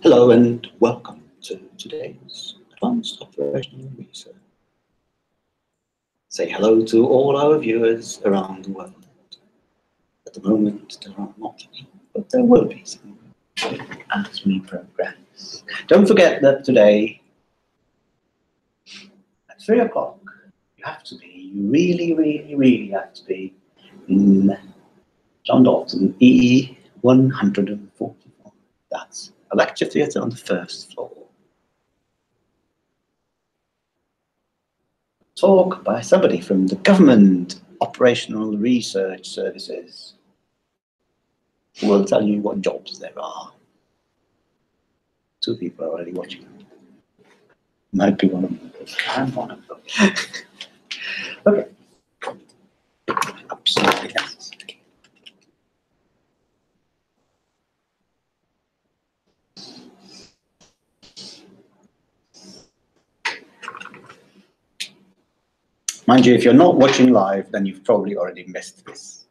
Hello and welcome to today's Advanced Operational Research. Say hello to all our viewers around the world. At the moment there are not any, but there will be some as we progress. Don't forget that today at 3 o'clock you have to be, you really have to be in John Dalton EE 144. That's a lecture theatre on the first floor. Talk by somebody from the Government Operational Research Services who will tell you what jobs there are. 2 people are already watching. Might be one of them. I'm one of them. Okay. Absolutely necessary. Mind you, if you're not watching live, then you've probably already missed this.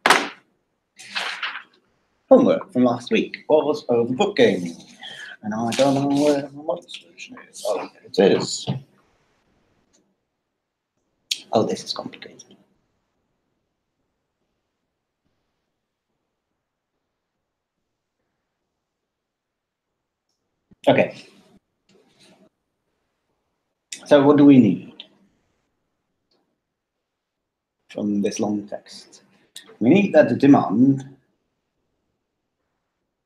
Homework from last week was overbooking. And I don't know where my model solution is. Oh, there it is. Oh, this is complicated. Okay. So what do we need from this long text? We need that the demand,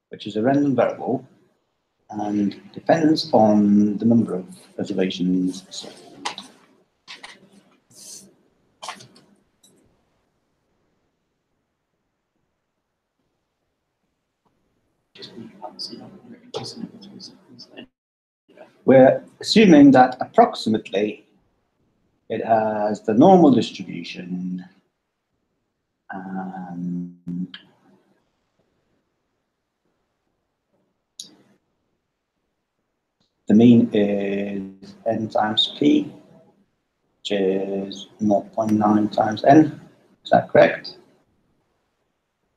which is a random variable, and depends on the number of reservations sold. We're assuming that approximately it has the normal distribution and the mean is n times p, which is 0.9 times n. Is that correct?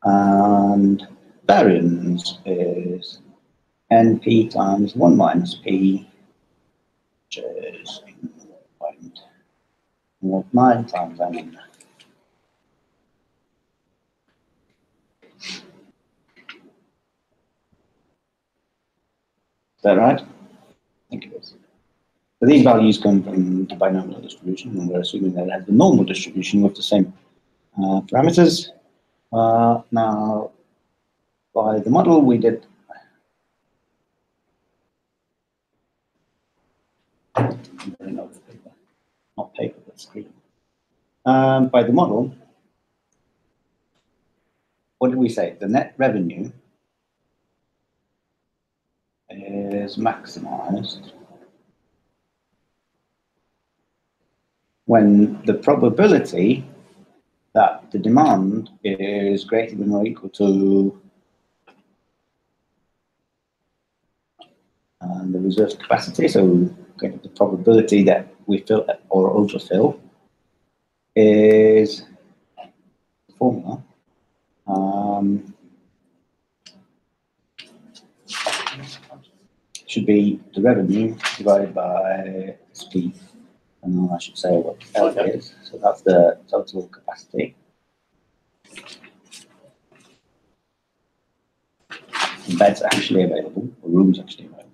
And variance is np times 1 minus p, which is 0.9 times n. Is that right? I think it is. So these values come from the binomial distribution, and we're assuming that it has the normal distribution with the same parameters. Now, by the model we did not paper, but screen. By the model, what did we say? The net revenue is maximized when the probability that the demand is greater than or equal to the reserved capacity. So the probability that we fill or overfill is the formula. Should be the revenue divided by speed. And then I should say what L is. So that's the total capacity. The beds actually available, or rooms actually available.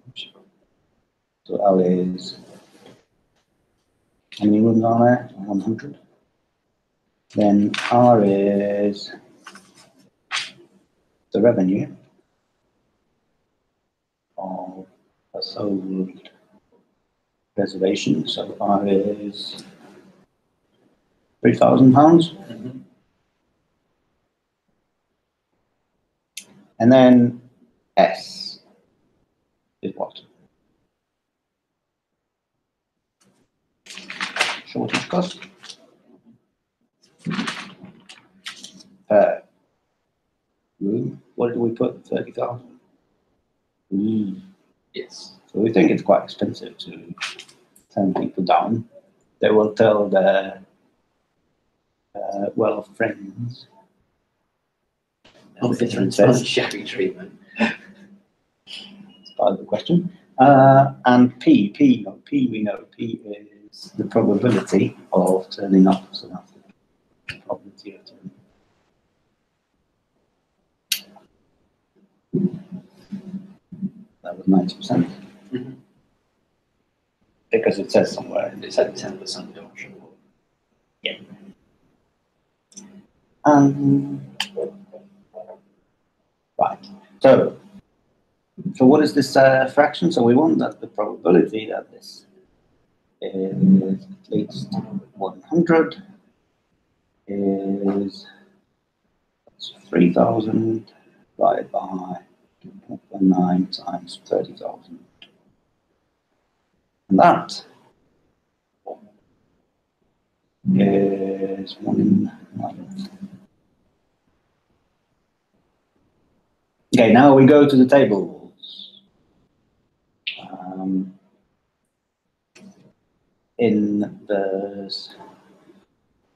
So L is, how many rooms are there? 100. Then R is the revenue of a sold reservation. So R is £3,000. Mm-hmm. And then S is what? Shortage cost per room. What did we put? 30,000. Yes. So we think it's quite expensive to send people down. They will tell their well-off friends. Shabby treatment. It's part of the question. And P we know P is the probability of turning up. So that's the probability of turning up. That was 90%. Mm-hmm. Because it says somewhere. It said 10%, don't you? Yeah. Right. So what is this fraction? So we want that the probability that this is at least 100 is 3,000 divided by 2.9 times 30,000. And that is 1 9. Okay, now we go to the tables. In the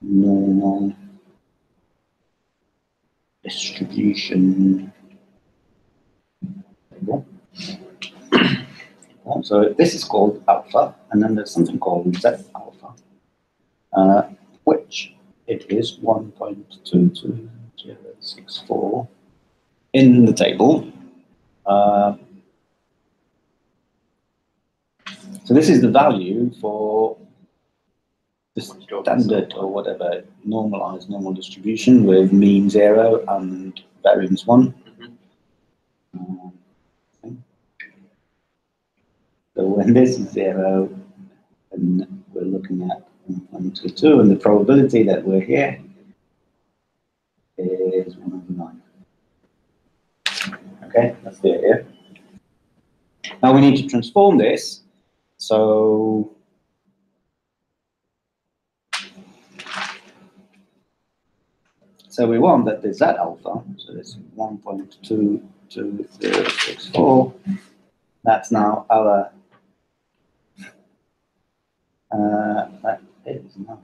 normal distribution table. So this is called alpha, and then there's something called Z alpha, which it is 1.22064 in the table. So this is the value for the standard or whatever normalized normal distribution with mean 0 and variance 1. So when this is 0, then we're looking at 1.22, and the probability that we're here is 109. Okay, that's the idea. Now we need to transform this. So we want that the Z alpha, so this 1.22064, that's now our, that is now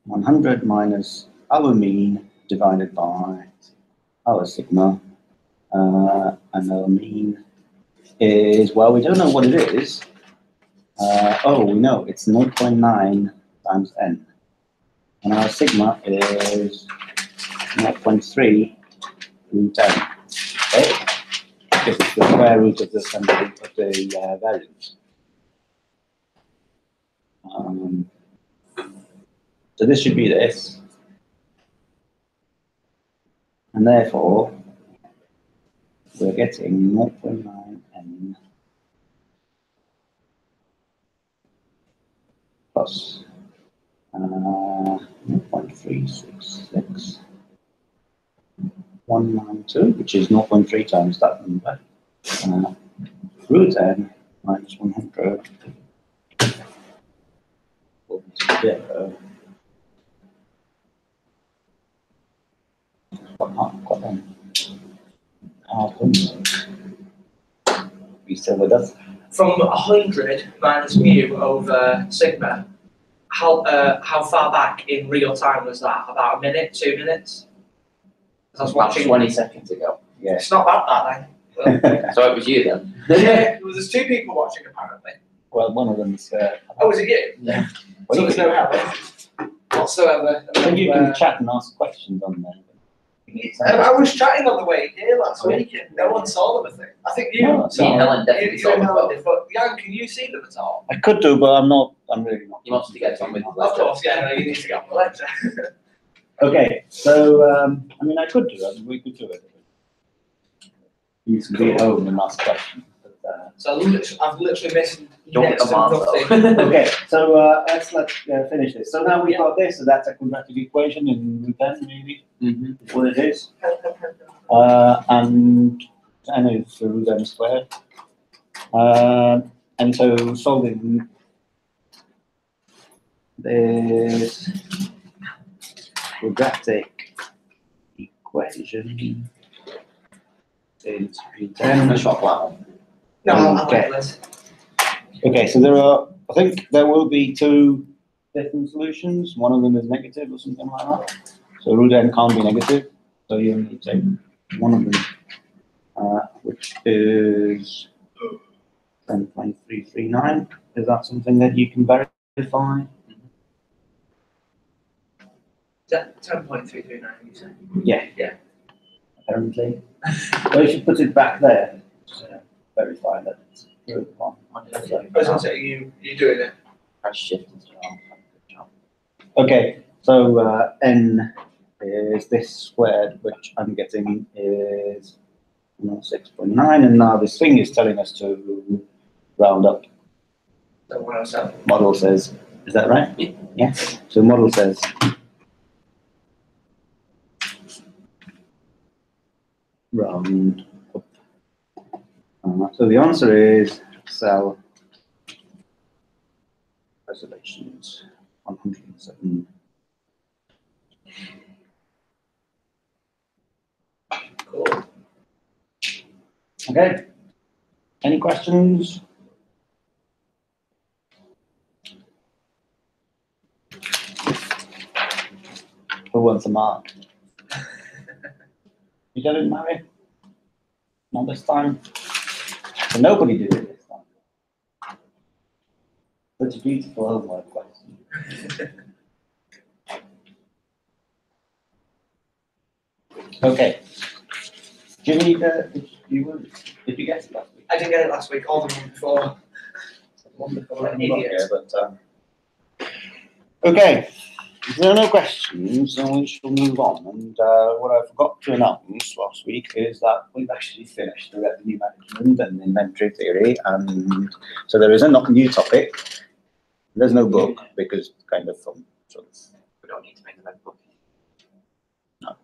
100 minus our mean divided by our sigma, and our mean is, well, we don't know what it is. Oh, we know it's 0.9 times n, and our sigma is 0.3 root n. Okay, because it's the square root of the values. So this should be this, and therefore we're getting 0.9 n plus 0.366 192, which is 0.3 times that number, root n minus 100 equal to 0. You still with us? From 100 minus mu over sigma, how far back in real time was that? About a minute, 2 minutes? I was watching 20 seconds ago. Yeah. It's not that then. So it was you then? Yeah, there's 2 people watching apparently. Well, one of them's. Oh, was it you? Yeah. So there's no help whatsoever. I think you can chat and ask questions on there. I was chatting on the way here last week and no one saw them, I think. I think you. No, Me and Helen definitely saw them. But Jan, can you see them at all? I could do, but I'm really not. You want to get on with the Of lecture. course, yeah, no, you need to get on the lecture. Okay, so I mean, I could do it. We could do it. You can be at home and ask questions. So I've literally missed Don't next get to the nothing. Okay, so let's finish this. So now we've got this, so that's a quadratic equation in root n, maybe, is what it is. And n is root n squared. And so solving this quadratic equation is root n. No, I'll Okay. get this. Okay, so I think there will be 2 different solutions. One of them is negative or something like that. So root n can't be negative. So you only take one of them, which is 10.339. Is that something that you can verify? Is that 10.339, you say? Yeah. Yeah. Apparently. So you should put it back there to verify that it's root 1. I was going to say, you're doing it. Press shift as well. Good job. Okay, so n is this squared, which I'm getting is 6.9, and now this thing is telling us to round up. So 107. Model says, is that right? Yeah. Yes. So model says round up. So the answer is cell reservations 107. Cool. Okay. Any questions? Who wants a mark? You didn't marry? Not this time. So nobody did it this time. Such a beautiful homework question. Okay. Do you need did you get it last week? I didn't get it last week, all the one before. Wonderful. An idiot. Yeah, but, okay. If there are no questions, then we shall move on. And what I forgot to announce last week is that we've actually finished the revenue management and inventory theory. And so there is a new topic. There's no book because kind of from sort of. We don't need to make the red book. No.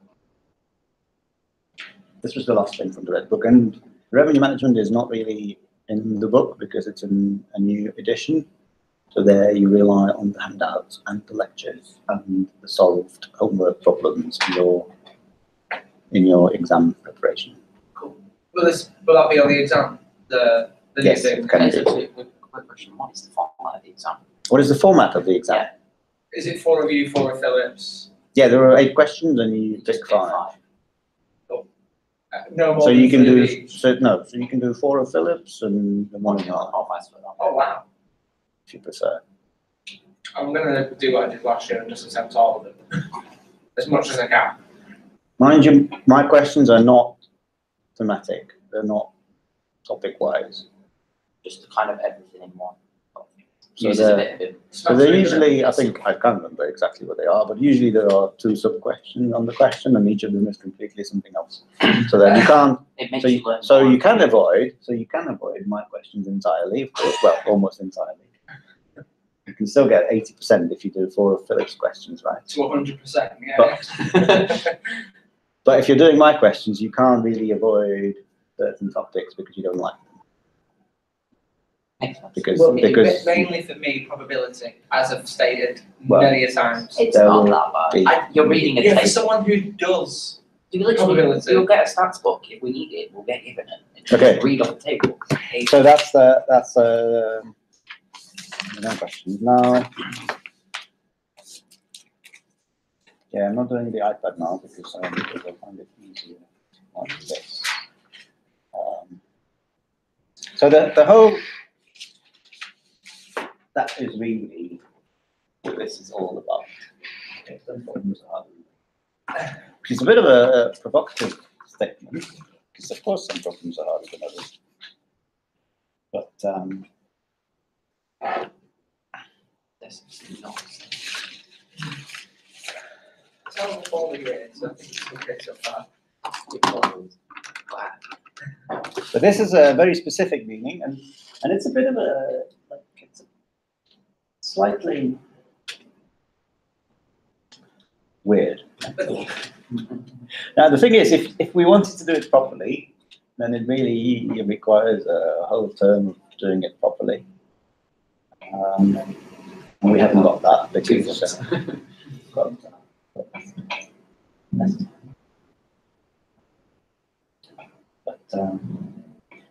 This was the last thing from the red book. And revenue management is not really in the book because it's in a new edition. So there you rely on the handouts and the lectures and the solved homework problems in your exam preparation. Cool. Will that be on the exam? The Yes, new thing? it can Is be. it- Quick question, what is the format of the exam? What is the format of the exam? Yeah. Is it 4 of you, 4 of Phillips? Yeah, there are 8 questions and you pick 5. No more So than you can 3 do of each. so you can do 4 of Phillips and 1 of mine Oh, vice versa. Oh, wow. if you prefer. I'm going to do what I did last year and just attempt all of them. As much as I can. Mind you, my questions are not thematic. They're not topic-wise. Just kind of everything in one. So Uses a bit of it. So they're usually, I think, I can't remember exactly what they are, but usually there are 2 sub-questions on the question and each of them is completely something else. So then you can't, It makes so you learn. so more. you can avoid my questions entirely, of course, well, almost entirely. You can still get 80% if you do 4 of Philip's questions, right? To 100%, yeah. But if you're doing my questions, you can't really avoid certain topics because you don't like them. Because Mainly for me, probability, as I've stated Well, many a times. It's There not will that be- bad. You're reading a Yeah, for table. someone who does. You literally, Probability. you'll get a stats book. If we need it, we'll get given it. And just Okay. read off the table. So that's the questions now. Yeah, I'm not doing the iPad now because I find it easier on this. So the whole that is really what this is all about. Okay, some problems are harder. Which is a bit of a provocative statement, because of course some problems are harder than others. But This is not. Tell them all the grades, I think it's okay so far. But this is a very specific meaning, and it's a bit of a it's slightly weird. Now the thing is, if we wanted to do it properly, then it really requires a whole term of doing it properly. And we haven't got that because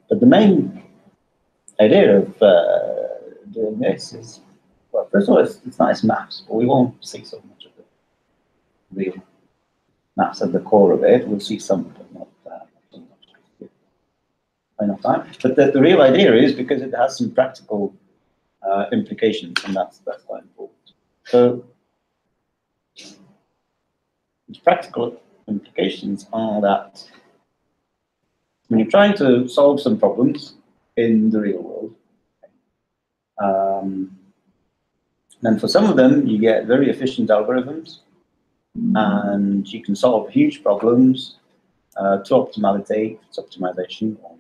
but the main idea of doing this is, well, first of all, it's nice maths, but we won't see so much of the real maths at the core of it. We'll see some, but not enough time. But the real idea is because it has some practical implications, and that's quite important. So its practical implications are that when you're trying to solve some problems in the real world, then for some of them you get very efficient algorithms, and you can solve huge problems to optimality, it's optimization, or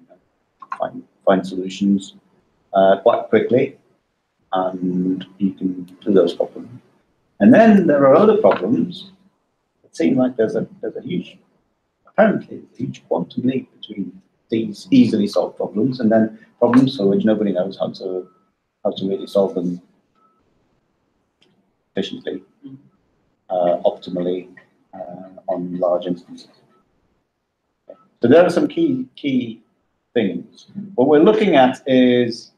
find solutions quite quickly, and you can do those problems. And then there are other problems. It seems like there's a huge, apparently, a huge quantum leap between these easily solved problems and then problems for which nobody knows how to really solve them efficiently, optimally, on large instances. So there are some key things. What we're looking at is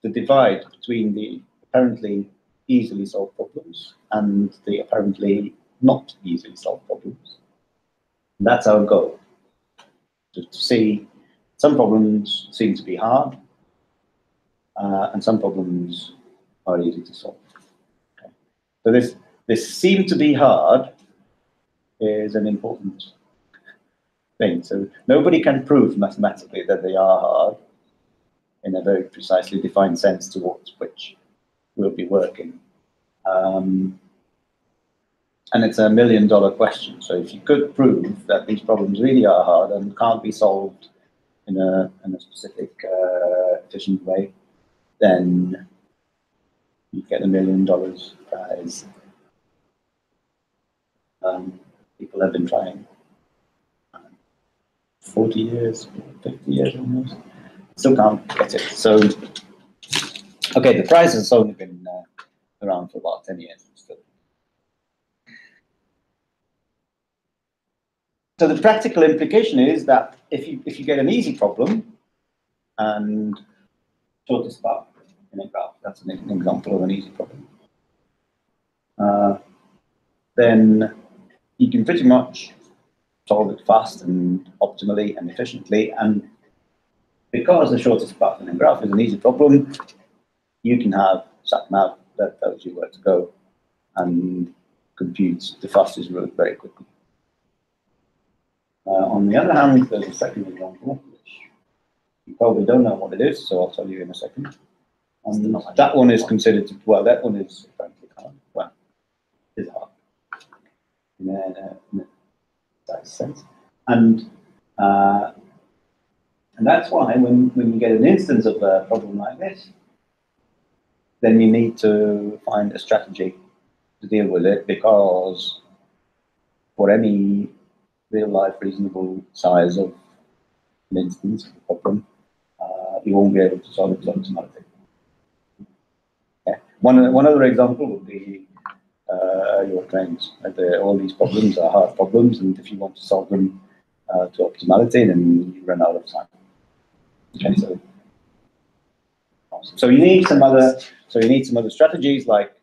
the divide between the apparently easily solved problems and the apparently not easily solved problems. And that's our goal, to see some problems seem to be hard, and some problems are easy to solve. Okay. So this seem to be hard is an important thing. So nobody can prove mathematically that they are hard in a very precisely defined sense towards which we'll be working. And it's $1 million question. So if you could prove that these problems really are hard and can't be solved in a specific efficient way, then you get $1 million prize. People have been trying 40 years, 50 years almost. Still can't get it. So, okay, the prize has only been around for about 10 years. Still. So the practical implication is that if you get an easy problem and shortest path in a graph, that's an example of an easy problem, then you can pretty much solve it fast and optimally and efficiently. And because the shortest path in a graph is an easy problem, you can have sat-nav that tells you where to go and compute the fastest route very quickly. On the other hand, there's a second example, which you probably don't know what it is, so I'll tell you in a second. That one is considered to, well, that one is frankly hard. Well, it's hard in that sense. And that's why when you get an instance of a problem like this, then you need to find a strategy to deal with it, because for any real-life reasonable size of an instance of a problem, you won't be able to solve it automatically. Okay. One other example would be your trains. All these problems are hard problems, and if you want to solve them to optimality, then you run out of time. Okay, so you need some other strategies, like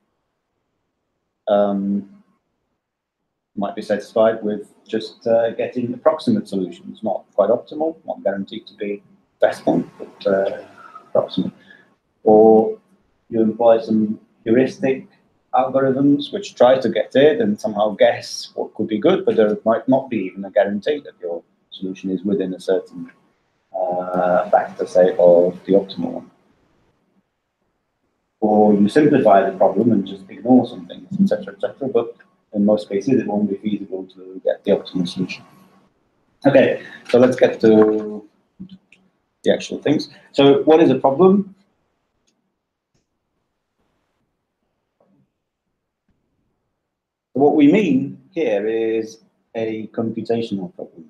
might be satisfied with just getting approximate solutions, not quite optimal, not guaranteed to be best one, but approximate. Or you employ some heuristic algorithms which try to get it and somehow guess what could be good, but there might not be even a guarantee that your solution is within a certain factor, say, of the optimal one. Or you simplify the problem and just ignore some things, etc., but in most cases it won't be feasible to get the optimal solution. Okay, so let's get to the actual things. So what is a problem? What we mean here is a computational problem.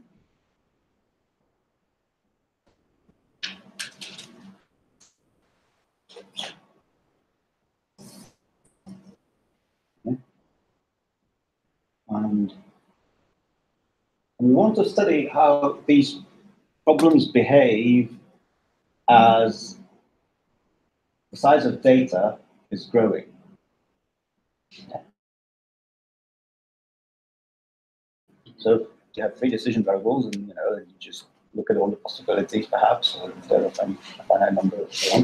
Okay. And we want to study how these problems behave as the size of data is growing. So you have three decision variables, and you just look at all the possibilities, perhaps, or instead of a finite number and so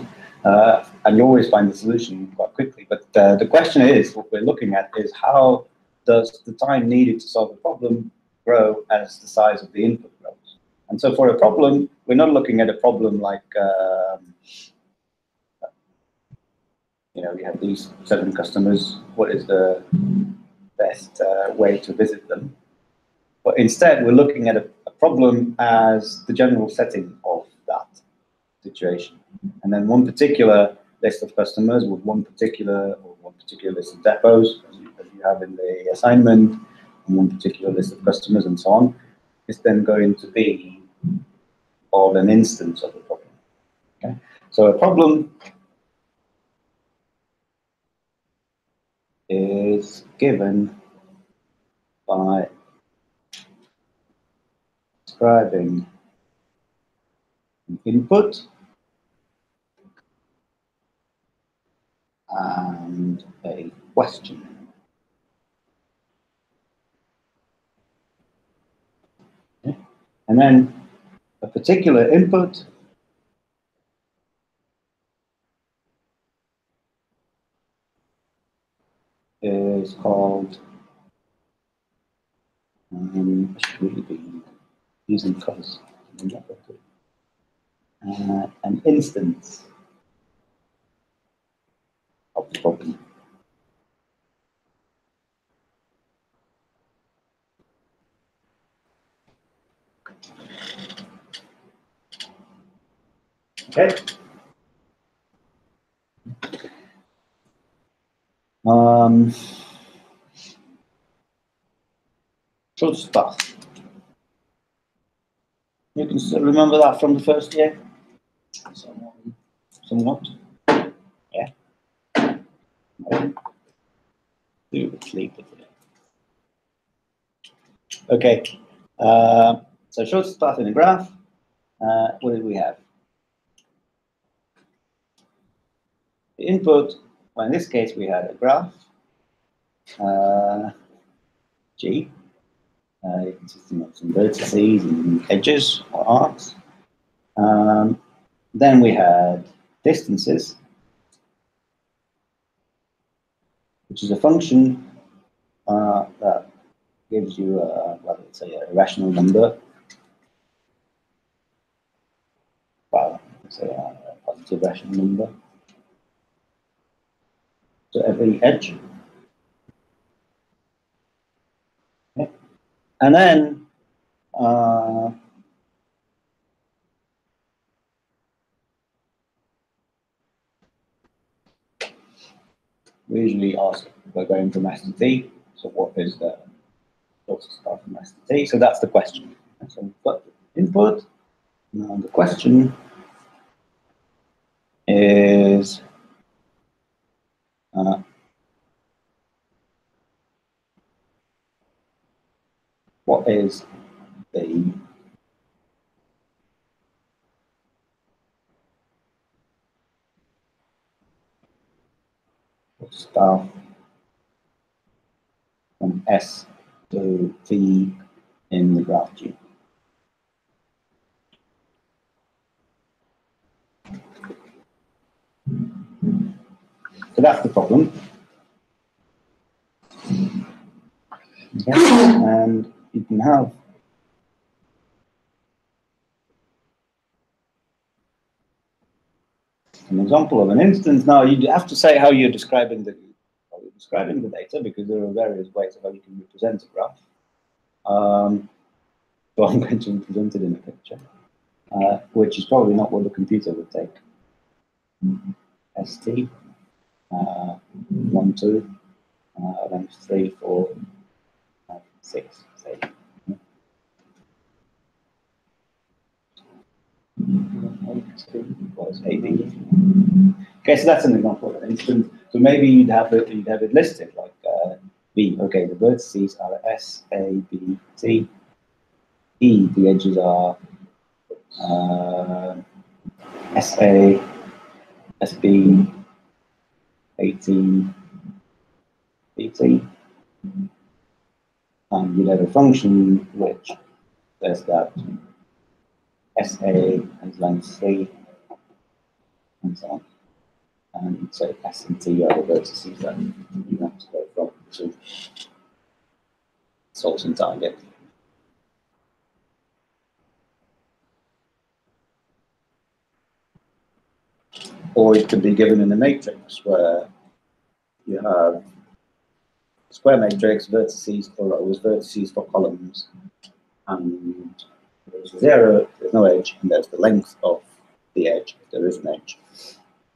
on. And you always find the solution quite quickly. But the question is, what we're looking at is how does the time needed to solve the problem grow as the size of the input grows? And so for a problem, we're not looking at a problem like, we have these 7 customers. What is the best way to visit them? But instead, we're looking at a problem as the general setting of that situation. And then one particular list of customers with one particular list of depots, as you have in the assignment, and one particular list of customers and so on, is then going to be called an instance of the problem. Okay? So a problem is given by describing an input and a question. Okay? And then a particular input is called, I should really be using colors, an instance of the problem. Okay. Short stuff. You can still remember that from the first year? Somewhat? Yeah. No. Do sleep with it. Okay. So short stuff in a graph. What did we have? The input, well, in this case, we had a graph, G, consisting of some vertices and edges or arcs. Then we had distances, which is a function that gives you, let's say, a rational number. Well, let's say a positive rational number. So every edge. Okay. And then we usually ask, we're going from S to T, so what is the closest start from S to T? So that's the question. And so we've got the input, and the question is what is the start from S to T in the graph G? So that's the problem. Okay. And you can have an example of an instance. Now you have to say how you're describing the data, because there are various ways of how you can represent a graph. So I'm going to represent it in a picture, which is probably not what the computer would take. ST, 1, 2, then 3, 4, 5, 6, say. Was AB. Okay, so that's an example of an instance. So maybe you'd have it listed like B. Okay, the vertices are S, A, B, T. E, the edges are SA, SB, AT, BT. And you'd have a function which says that SA has length 3, and so on. And so S and T are the vertices that you have to go from to source and target. Or it could be given in a matrix where you have square matrix, vertices for rows, vertices for columns, and there's 0, there's no edge, and there's the length of the edge, if there is an edge.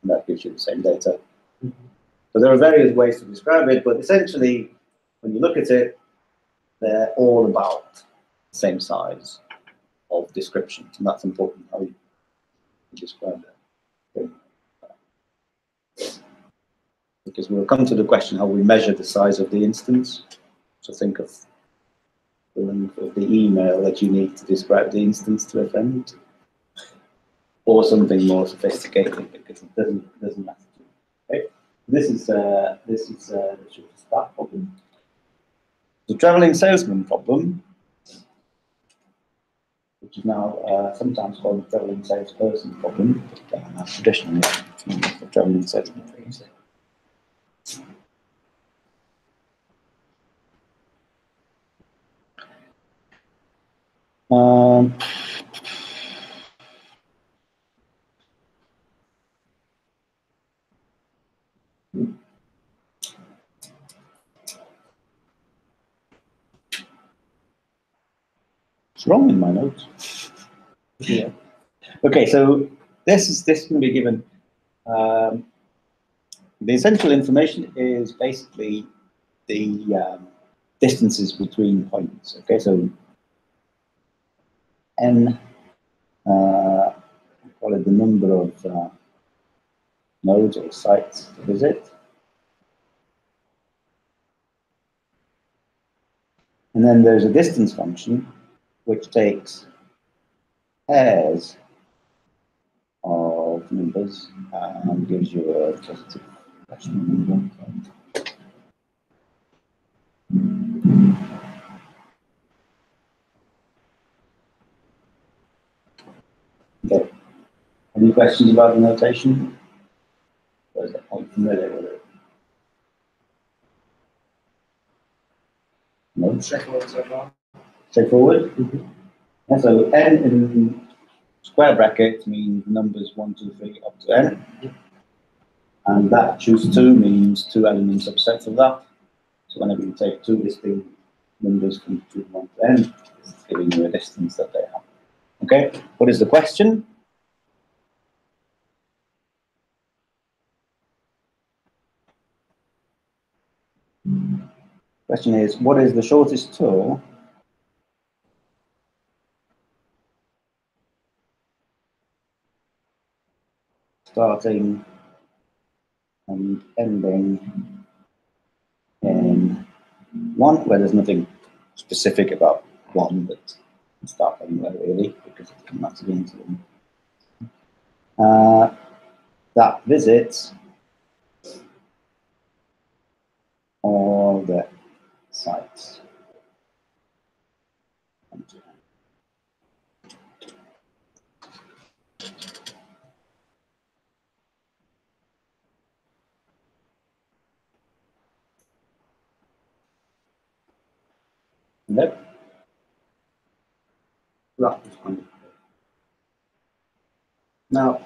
And that gives you the same data. So there are various ways to describe it, but essentially, when you look at it, they're all about the same size of description, and that's important how you describe it. Because we'll come to the question how we measure the size of the instance. So think of the length of the email that you need to describe the instance to a friend, or something more sophisticated, because it doesn't matter. Okay? This is the start problem. The traveling salesman problem, which is now sometimes called the traveling salesperson problem, but traditionally it's known as the traveling salesman problem. It's wrong in my notes. Yeah. Okay, so this can be given. The essential information is basically the distances between points. Okay, so n, call it the number of nodes or sites to visit, and then there's a distance function which takes pairs of numbers and gives you a positive rational number. Okay. Any questions about the notation? Or is that quite familiar with it? No? Straightforward so far. Straightforward? And so n in square brackets means numbers 1, 2, 3 up to n. And that choose 2 means 2 element subsets of that. So whenever you take 2 distinct numbers from 1 to n, it's giving you a distance that they have. Okay, what is the question? Question is, what is the shortest tour starting and ending in 1, where there's nothing specific about 1, but it's start anywhere really, because it doesn't matter the interval. That visits all the sites. Nope. That is fine. Now,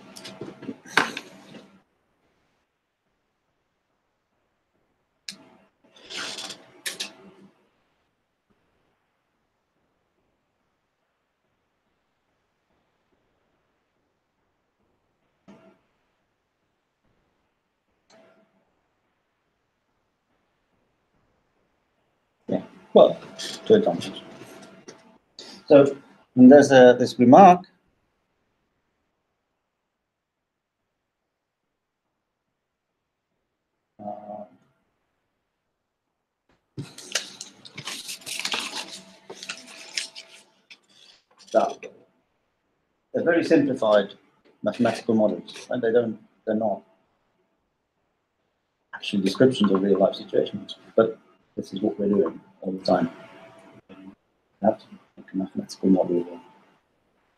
yeah, well, two examples. So there's this remark. That they're very simplified mathematical models, and they're not actually descriptions of real life situations, but this is what we're doing all the time. have to make a mathematical model of a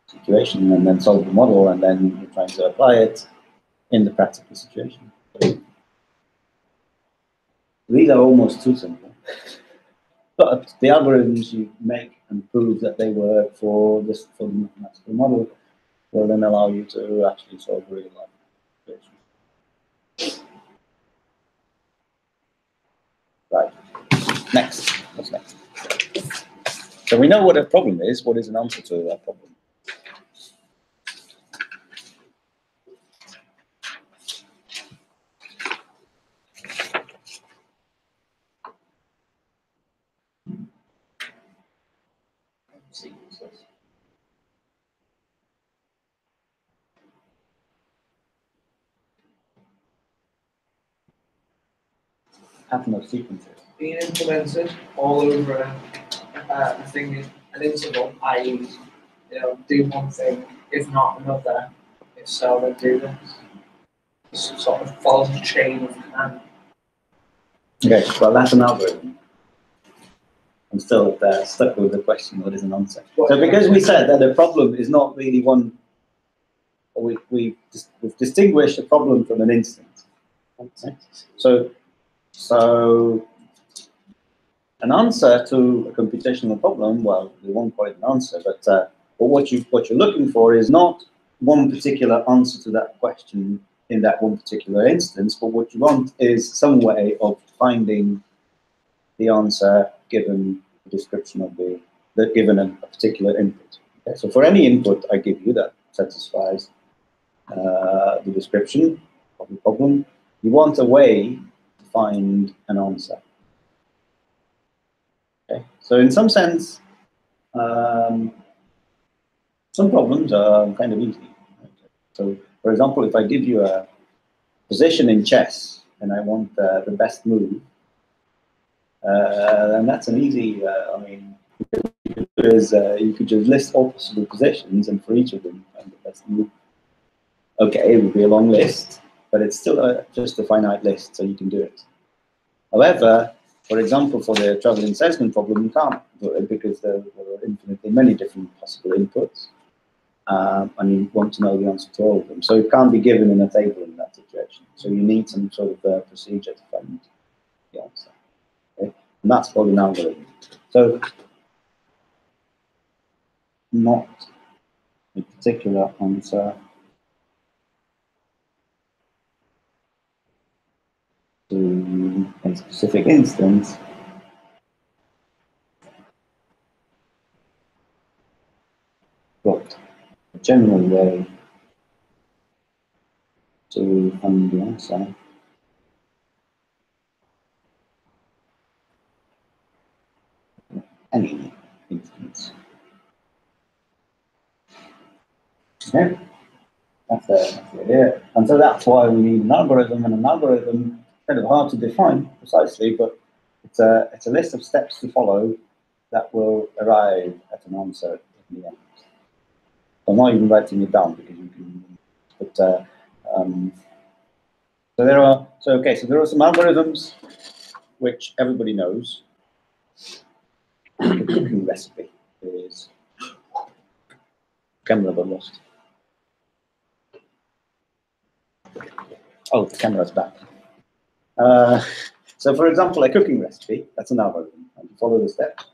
situation and then solve the model, and then you're trying to apply it in the practical situation. So these are almost too simple. But the algorithms you make and prove that they work for the mathematical model will then allow you to actually solve real life situations. Right. Next. What's next? So we know what a problem is. What is an answer to that problem? Sequences. Pattern of sequences. Being implemented all over a thing, an interval, i.e., do one thing, if not another. If so, then do this. It sort of follows a chain of command. Okay, well that's an algorithm. I'm still stuck with the question, what is an answer? So because we said that the problem is not really one, we've distinguished a problem from an instance. Okay? So an answer to a computational problem, well, we won't call it an answer, but what you're looking for is not one particular answer to that question in that one particular instance, but what you want is some way of finding the answer given the description of given a particular input. Okay? So for any input I give you that satisfies the description of the problem, you want a way to find an answer. Okay? So in some sense, some problems are kind of easy. So for example, if I give you a position in chess and I want the best move, and that's an easy, I mean, you could just list all possible positions and for each of them find the best move. Okay, it would be a long list, but it's still just a finite list, so you can do it. However, for example, for the traveling salesman problem, you can't do it because there are infinitely many different possible inputs, and you want to know the answer to all of them. So it can't be given in a table in that situation. So you need some sort of procedure to find the answer. Okay? And that's called an algorithm. So not a particular answer to a specific instance, but a general way to find the answer any instance. Okay, that's the idea. And so that's why we need an algorithm, and an algorithm is kind of hard to define precisely, but it's a list of steps to follow that will arrive at an answer in the end. I'm not even writing it down because you can, but so there are some algorithms which everybody knows. The cooking recipe is camera got lost. Oh, the camera's back. So for example, a cooking recipe, that's an algorithm. And you follow the steps.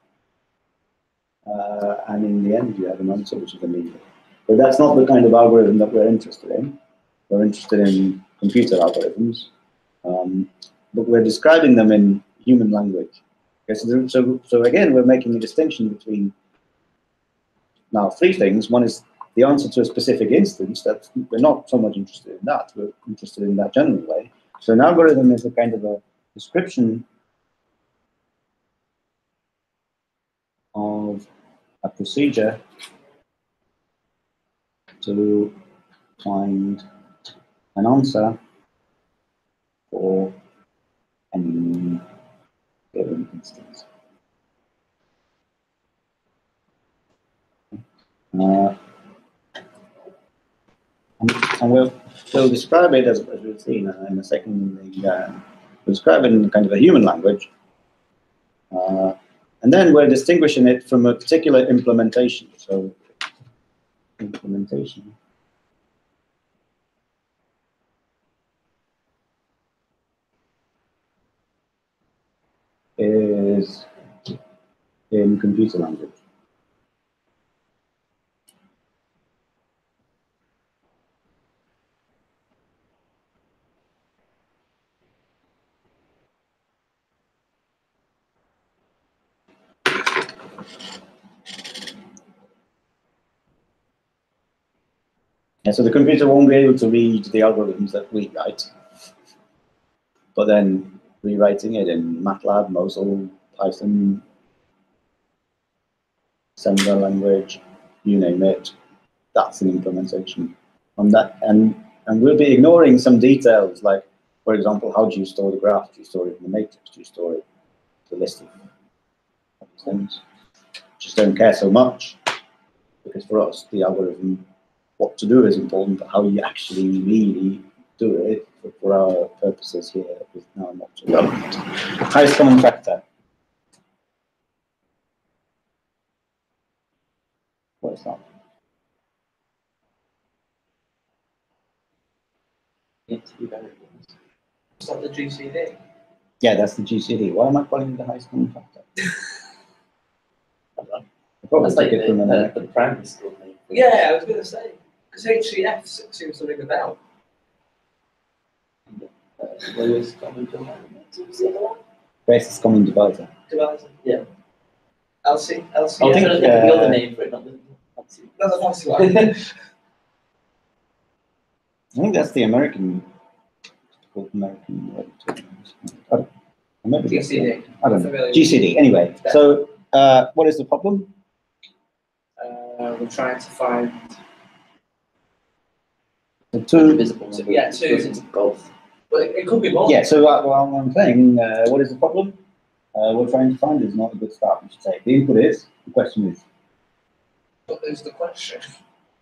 And in the end, you have an answer which is immediate. But that's not the kind of algorithm that we're interested in. We're interested in computer algorithms. But we're describing them in human language. Okay, so again, we're making a distinction between now three things. One is the answer to a specific instance. That we're not so much interested in that. We're interested in that general way. So an algorithm is a kind of a description of a procedure to find an answer for any given instance. And we'll describe it as we'll see in a second. We'll describe it in kind of a human language. And then we're distinguishing it from a particular implementation. So implementation is in computer language. Yeah, so the computer won't be able to read the algorithms that we write, but then rewriting it in MATLAB, Mosul, Python, assembler language, you name it, that's an implementation. And we'll be ignoring some details, like, for example, how do you store the graph? Do you store it in the matrix? Do you store it in the list of things? Just don't care so much, because for us, the algorithm, what to do is important, but how you actually really do it for our purposes here is now not so relevant. Highest common factor. What is that? It's two variables. Is that the GCD? Yeah, that's the GCD. Why am I calling it the highest common factor? I probably That's like took it from the primary school name. Yeah, I was going to say. Because HCF seems to ring a bell. Lowest common denominator. greatest common divisor. Divisor. Yeah. LC. I was trying to think of the other name for it, not the. That's a fancy one. I think that's the American. Called American. GCD. I don't know. GCD. Anyway, so what is the problem? We're trying to find. The two. Divisible. So, yeah, two. Goes into both. Well, it could be more. Yeah. So I'm saying, what is the problem? We're trying to find is not a good start. We should say the input is. The question is. What is the question?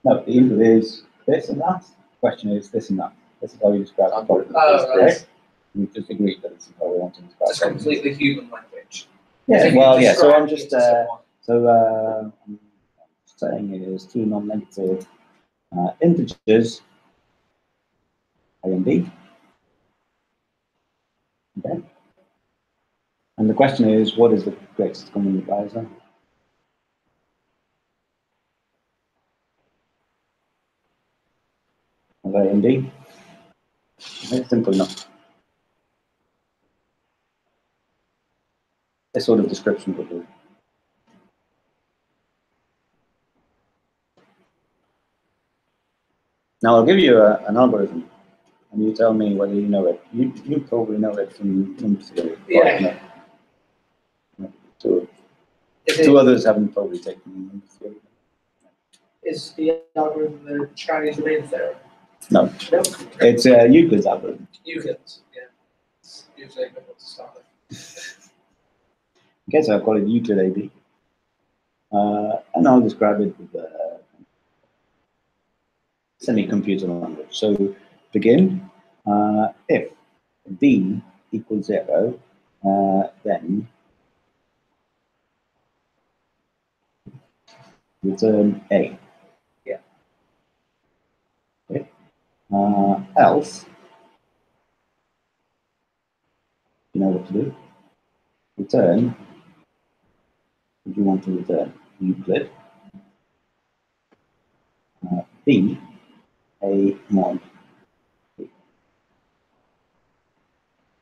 No, the input is this and that. The question is this and that. This is how you describe the problem. Oh, right. We just agreed that this is how we want to describe It's completely human language. Yeah, well, yeah, so I'm just, I'm I'm saying it is two non-negative integers, A and B. Okay. And the question is, what is the greatest common divisor? Of A and B? It's simple enough. This sort of description would do. Now I'll give you an algorithm, and you tell me whether you know it. You probably know it from theory. Yeah. Two others haven't probably taken number theory. Is the algorithm the Chinese remainder theorem? No, No. it's Euclid's algorithm. Euclid's, yeah. It's usually a good one to start with. Okay, so I'll call it Euclid AB. And I'll describe it with semi-computer language. So begin, if B equals 0, then return A. Yeah. Okay. Else, you know what to do. Return, what do you want to return? Euclid. B, A mod B.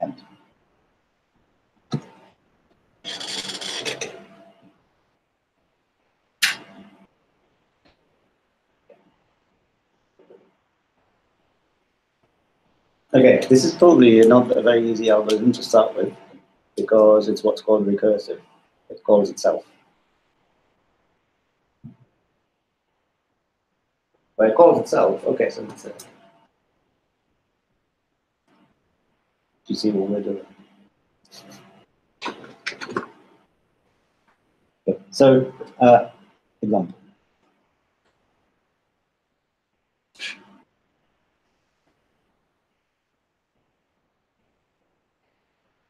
End. Okay, this is probably not a very easy algorithm to start with because it's what's called recursive. It calls itself. But it calls itself. Okay, so that's it. Do you see what we're doing? Okay. So, example.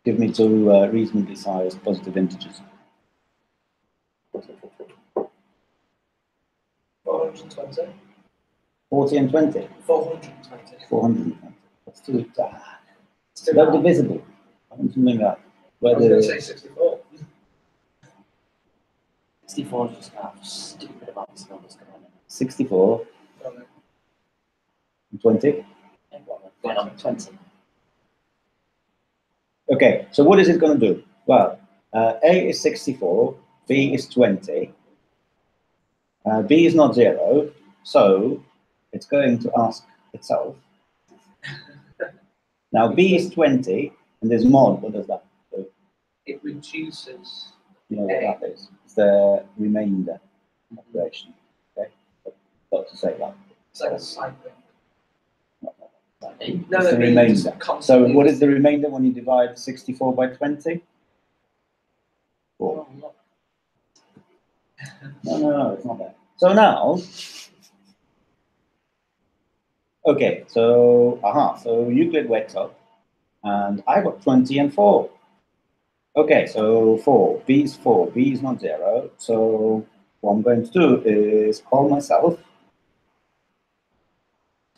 Give me two reasonably sized positive integers. 420. 40 and 20. 420. 420. That's too, It's too they're hard. divisible. I want something like I was going to say 64. 64 is just going to have stupid amounts of numbers going on. 64 Don't know. and 20. Going on 20. Okay, so what is it going to do? Well, A is 64, B is 20, B is not 0, so it's going to ask itself. Now B is 20, and there's mod. What does that do? It reduces. You know what that is? It's the remainder operation. Okay, got to say that. It's like a cycling. It's No, the it means remainder. just So constantly. what is the remainder when you divide 64 by 20? 4. No, it's not that. So now, okay, so, so Euclid wakes up, and I got 20 and 4. Okay, so 4, B is 4, B is not 0, so what I'm going to do is call myself,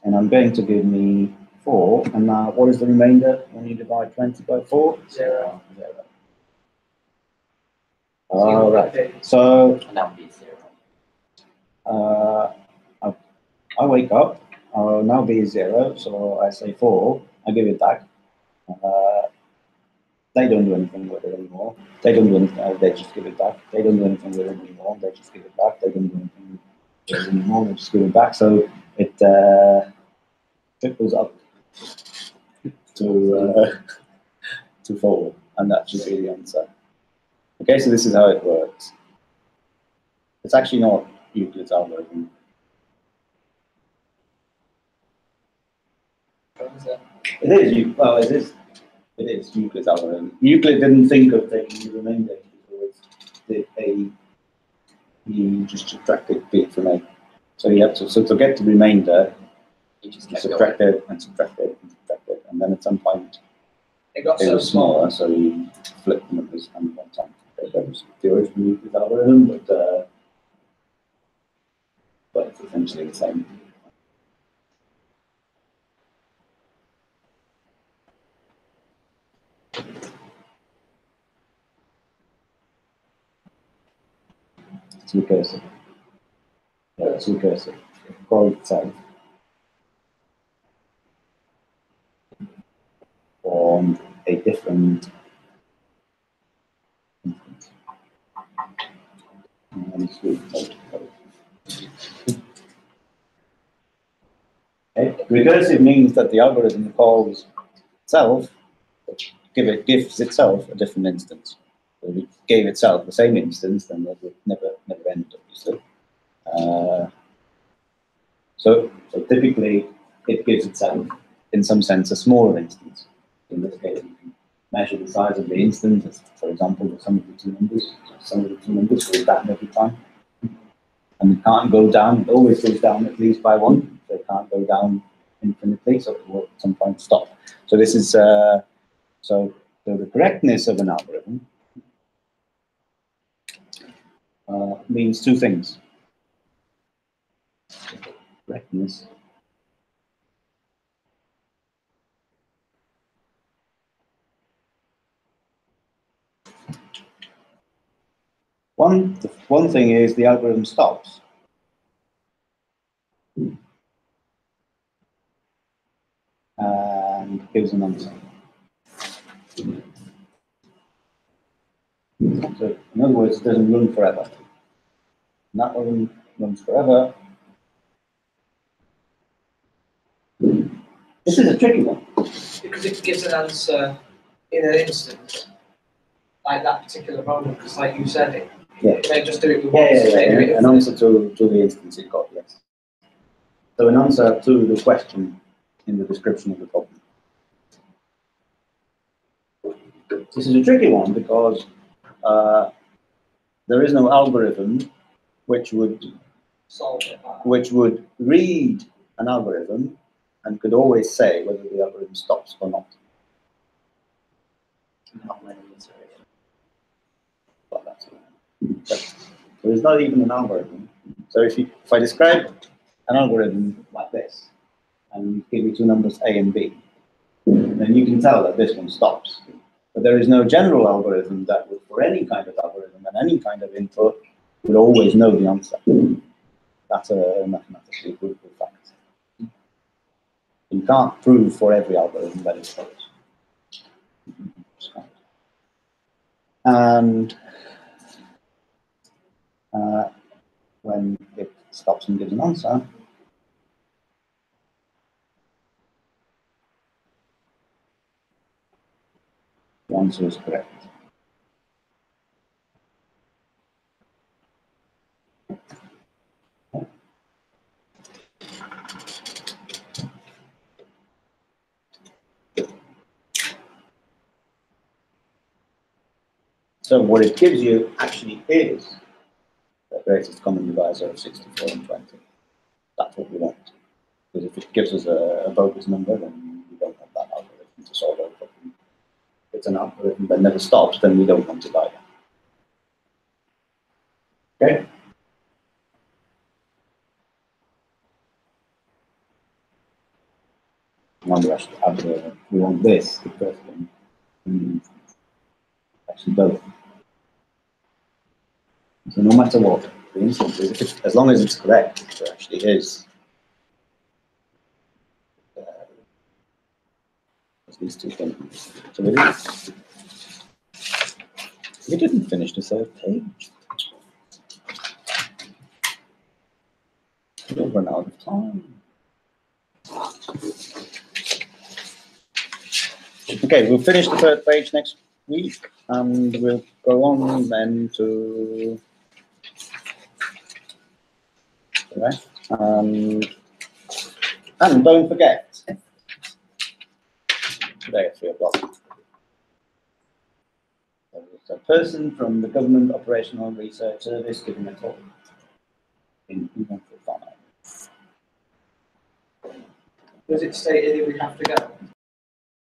and I'm going to give me 4, and now what is the remainder when you divide 20 by 4? 0. 0. All right, so And that would be 0. I wake up, now B is 0, so I say 4, I give it back. They don't do anything with it anymore. They don't do anything, they just give it back. They don't do anything with it anymore, they just give it back. They don't do anything with it anymore, they just give it back. So it triples up to 4, and that should be the answer. Okay, so this is how it works. It's actually not Euclid's algorithm. It is, well, it is Euclid's algorithm. Euclid didn't think of taking the remainder. He just subtracted B from A. So you have to, so to get the remainder, You just you kept subtract going. it and subtract it and subtract it, and then at some point It got it so was small. smaller, so you flip the numbers and one time. Okay, that was the original Euclid's algorithm, but it's essentially the same. It's recursive. Yeah, it's recursive. Call itself on a different instance. Okay. Recursive means that the algorithm calls itself, gives itself a different instance. So if it gave itself the same instance, then that would never end, obviously. So typically, it gives itself, in some sense, a smaller instance. In this case, you can measure the size of the instance, as, for example, the sum of the two numbers. Sum of the two numbers goes down every time. And it can't go down, it always goes down at least by 1. So it can't go down infinitely, so it will at some point stop. So this is, so the correctness of an algorithm means two things. Correctness one thing is the algorithm stops. And gives an answer. So in other words, it doesn't run forever. And that one runs forever. This is a tricky one. Because it gives an answer in an instant, like that particular moment, because like you said, it may just do it with once. An answer to the instance it got, yes. So an answer to the question in the description of the problem. This is a tricky one because there is no algorithm which would Solve it. read an algorithm and could always say whether the algorithm stops or not. But there is not even an algorithm. So if I describe an algorithm like this, and give you two numbers A and B, then you can tell that this one stops. But there is no general algorithm that would, for any kind of algorithm and any kind of input, would always know the answer. That's a mathematically provable fact. You can't prove for every algorithm that it follows. And when it stops and gives an answer, the answer is correct. So what it gives you actually is the greatest common divisor of 64 and 20. That's what we want. Because if it gives us a bogus number, then we don't want that algorithm to solve our problem. If it's an algorithm that never stops, then we don't want it either. Okay? Now we want this, the first one. Actually both. So no matter what the instance is, as long as it's correct, it actually is. These two things. So we didn't finish the third page. We'll run out of time. Okay, we'll finish the third page next week, and we'll go on then to and don't forget today at 3 o'clock. There's a person from the Government Operational Research Service giving a talk in Was it stated if we have to go?